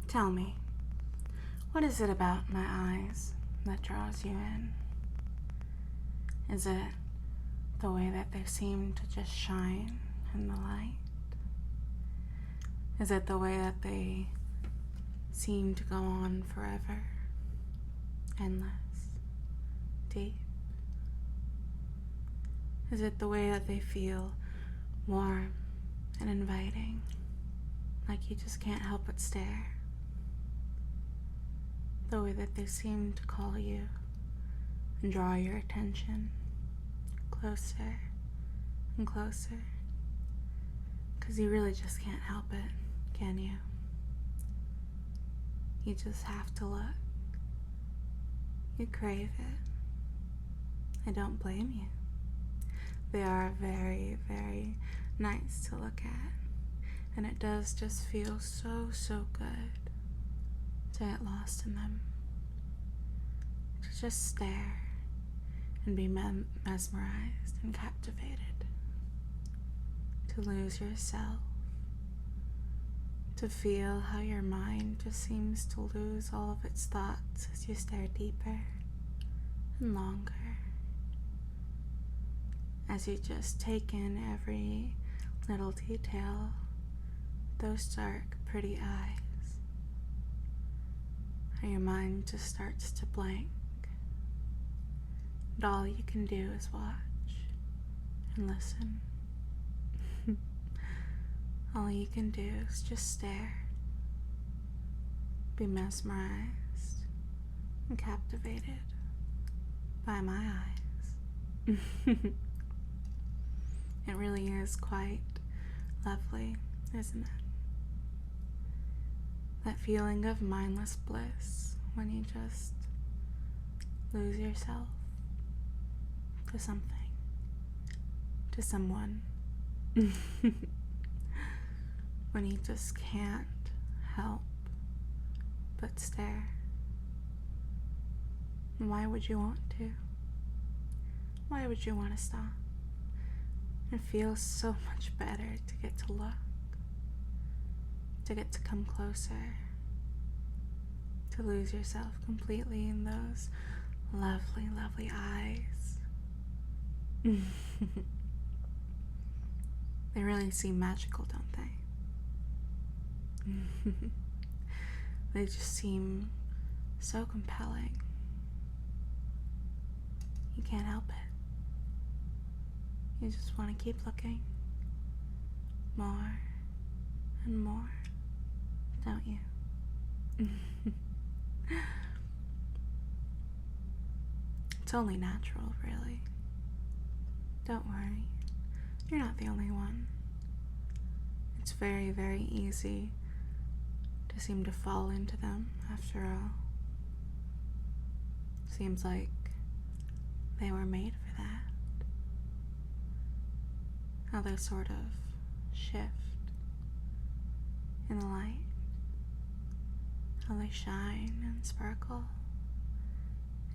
Tell me, what is it about my eyes that draws you in? Is it the way that they seem to just shine in the light? Is it the way that they seem to go on forever, endless, deep? Is it the way that they feel warm and inviting, like you just can't help but stare? The way that they seem to call you and draw your attention closer and closer, because you really just can't help it, can you? You just have to look. You crave it. I don't blame you. They are very, very nice to look at, and it does just feel so, so good to get lost in them, to just stare and be mesmerized and captivated, to lose yourself, to feel how your mind just seems to lose all of its thoughts as you stare deeper and longer, as you just take in every little detail, those dark, pretty eyes. How your mind just starts to blank, and all you can do is watch and listen. All you can do is just stare, be mesmerized and captivated by my eyes. It really is quite lovely, isn't it? That feeling of mindless bliss when you just lose yourself to something, to someone. When you just can't help but stare. And why would you want to? Why would you want to stop? It feels so much better to get to look, to get to come closer, to lose yourself completely in those lovely, lovely eyes. They really seem magical, don't they? They just seem so compelling. You can't help it. You just want to keep looking more and more, don't you? It's only natural, really. Don't worry. You're not the only one. It's very, very easy to seem to fall into them after all. Seems like they were made for that. How they sort of shift in the light, how they shine and sparkle,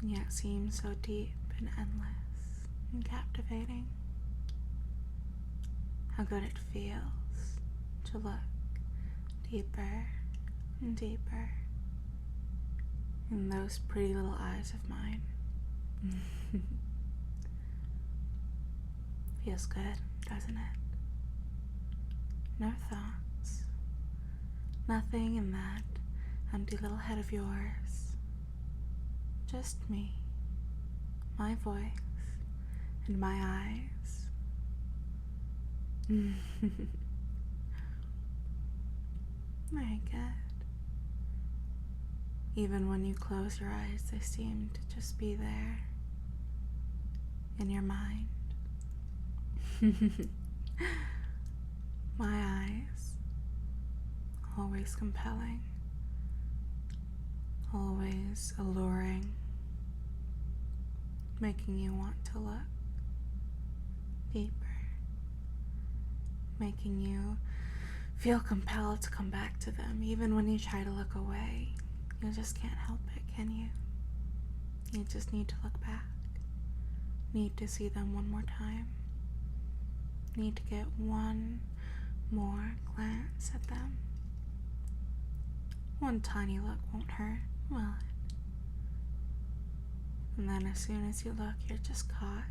and yet seem so deep and endless and captivating. How good it feels to look deeper and deeper in those pretty little eyes of mine. Feels good, doesn't it? No thoughts. Nothing in that empty little head of yours. Just me, my voice, and my eyes. Very good. Even when you close your eyes, they seem to just be there in your mind. My eyes, always compelling, always alluring, making you want to look deeper, making you feel compelled to come back to them. Even when you try to look away, you just can't help it, can you? You just need to look back, need to see them one more time, need to get one more glance at them. One tiny look won't hurt, will it? And then as soon as you look, you're just caught,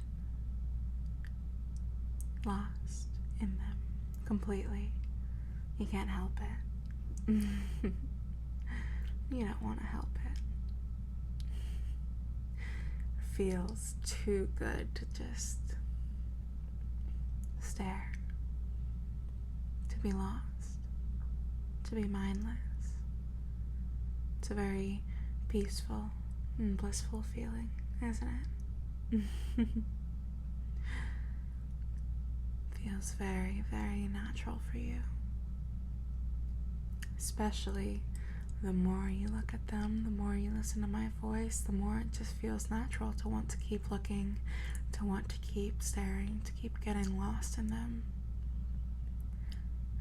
lost in them completely. You can't help it. You don't want to help it. It feels too good to just stare, to be lost, to be mindless. It's a very peaceful and blissful feeling, isn't it? Feels very, very natural for you. Especially the more you look at them, the more you listen to my voice, the more it just feels natural to want to keep looking, to want to keep staring, to keep getting lost in them.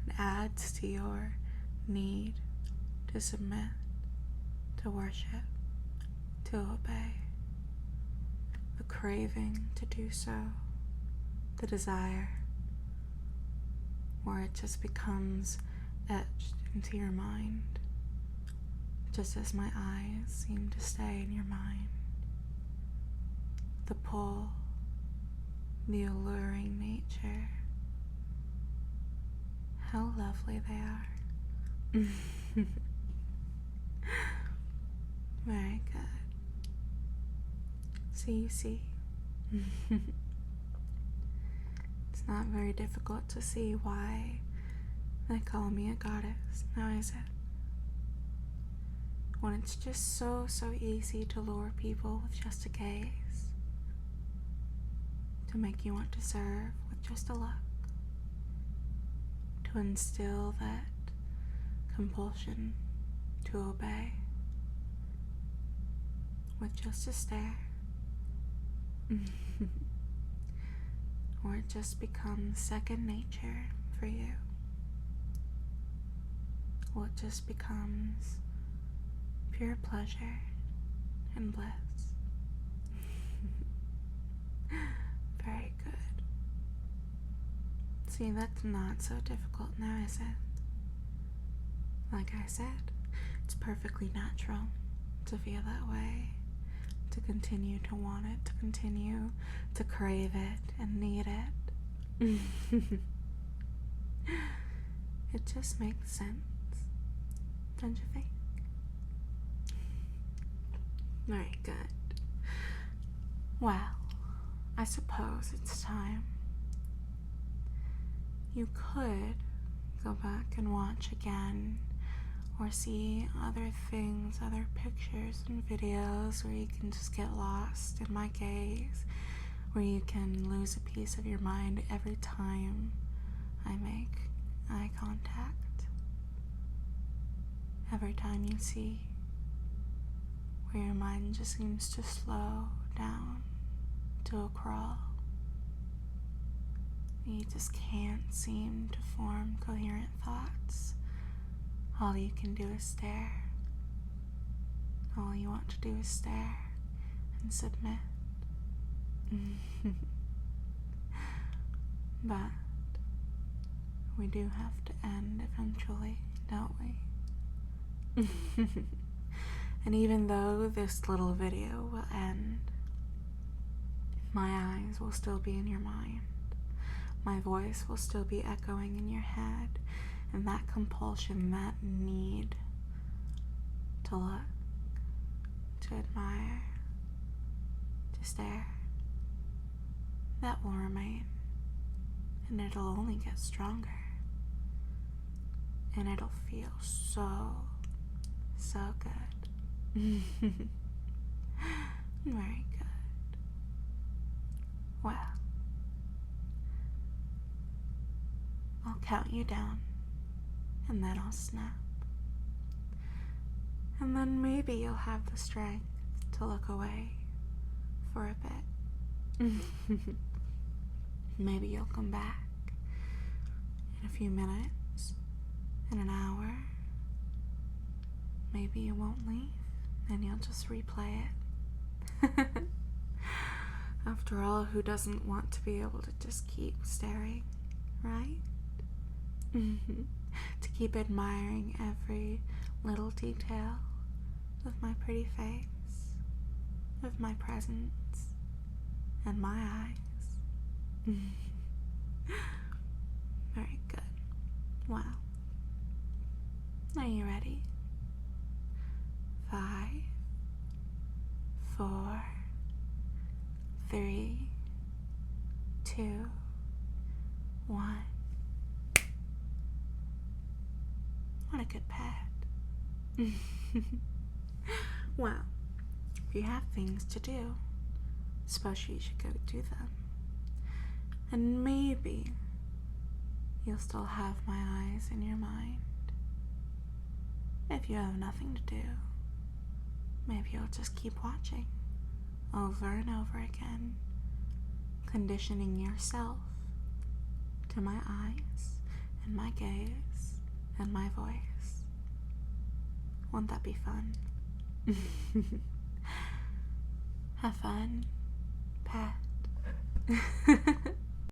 It adds to your need to submit, to worship, to obey, the craving to do so, the desire, where it just becomes etched into your mind, just as my eyes seem to stay in your mind. The pull, the alluring nature, how lovely they are. Very good. So you see, it's not very difficult to see why they call me a goddess, now is it? When it's just so easy to lure people with just a gaze, to make you want to serve with just a look, to instill that compulsion to obey with just a stare, or it just becomes second nature for you. Well, it just becomes pure pleasure and bliss. Very good. See, that's not so difficult now, is it? Like I said, it's perfectly natural to feel that way, to continue to want it, to continue to crave it and need it. It just makes sense, don't you think? Very good. Well, I suppose it's time. You could go back and watch again, or see other things, other pictures and videos where you can just get lost in my gaze, where you can lose a piece of your mind every time I make eye contact. Every time you see, where your mind just seems to slow down to a crawl. You just can't seem to form coherent thoughts. All you can do is stare. All you want to do is stare and submit. But we do have to end eventually, don't we? And even though this little video will end, my eyes will still be in your mind. My voice will still be echoing in your head, and that compulsion, that need to look, to admire, to stare, that will remain, and it'll only get stronger, and it'll feel so good. Very good. Well, I'll count you down, and then I'll snap. And then maybe you'll have the strength to look away for a bit. Maybe you'll come back in a few minutes, in an hour. Maybe you won't leave, and you'll just replay it. After all, who doesn't want to be able to just keep staring, right? To keep admiring every little detail of my pretty face, of my presence, and my eyes. Very good. Well, are you ready? 5, 4, 3, 2, 1. What a good pet. Well, if you have things to do, suppose you should go do them. And maybe you'll still have my eyes in your mind. If you have nothing to do, maybe you'll just keep watching over and over again, conditioning yourself to my eyes and my gaze and my voice. Won't that be fun? Have fun, pet.